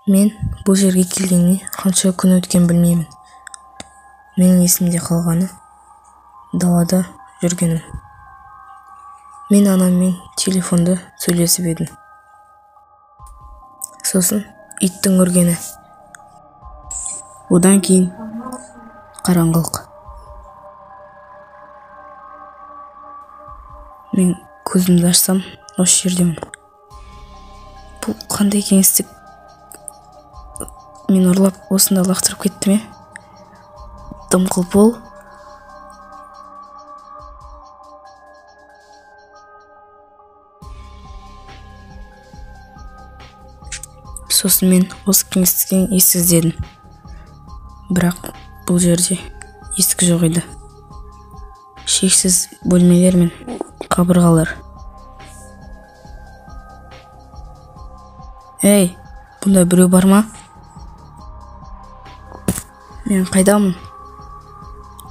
Мен бұл жерге келгеніне қанша күн өткен білмеймін. Менің есімде қалғаны далада жүргенім. Мен анаммен телефонда сөйлесіп едім. Сосын иттің үргені. Одан кейін қараңғылық. Мен көзімді ашсам, осы жердемін. Бұл қандай кеңістік? Мен ұрлап осында лақтырып кетті ме? Дымқыл бол. Сосын мен осы кеңістіктен есік іздедім. Бірақ бұл жерде есік жоқ еді. Шексіз бөлмелер мен қабырғалар. Ей, бұнда біреу бар ма? Мен қайдамын?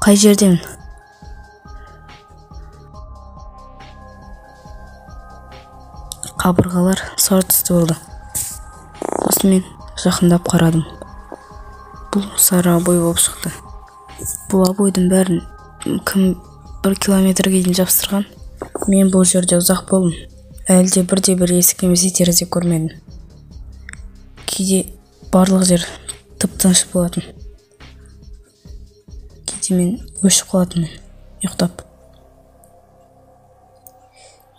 Қай жердемін? Қабырғалар сары түсті болды. Сосын мен жақындап қарадым. Бұл сары обой болып шықты. Бұл обойдың бәрін кім 1 километрге дейін жапсырған? Мен бұл жерде ұзақ болдым. Әлде бірде-бір есік немесе терезе көрмедім. Кейде барлық жер тып-тыныш болатын. Кейде мен өшіп қалатынмын, ұйықтап.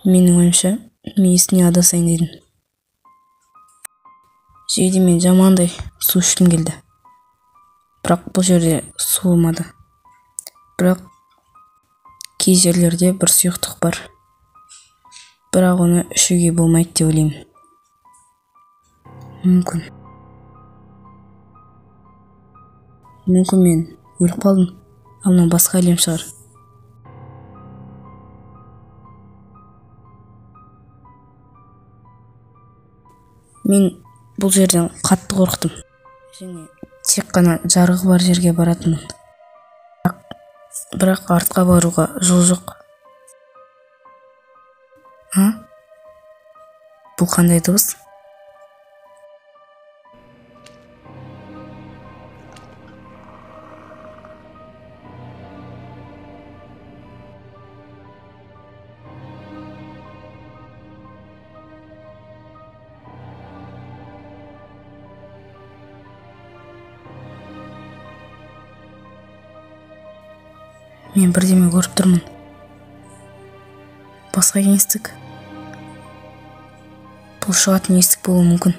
Менің ойымша, мен есіне адасайын дедім. Жейде мен жамандай су ішкім келді. Бірақ бұл жерде су болмады. Бірақ кей жерлерде бір сұйықтық бар. Бірақ оны ішуге болмайды деп ойлаймын. Мүмкін мен өліп қалдым, ал мынау басқа әлем шығар. Мен бұл жерден қатты қорықтым. Және тек қана жарығы бар жерге баратынмын. Бірақ артқа баруға жол жоқ. Бұл қандай дыбыс? Мен бірдеме көріп тұрмын. Басқа кеңістік. Бұл шығатын есік болуы мүмкін.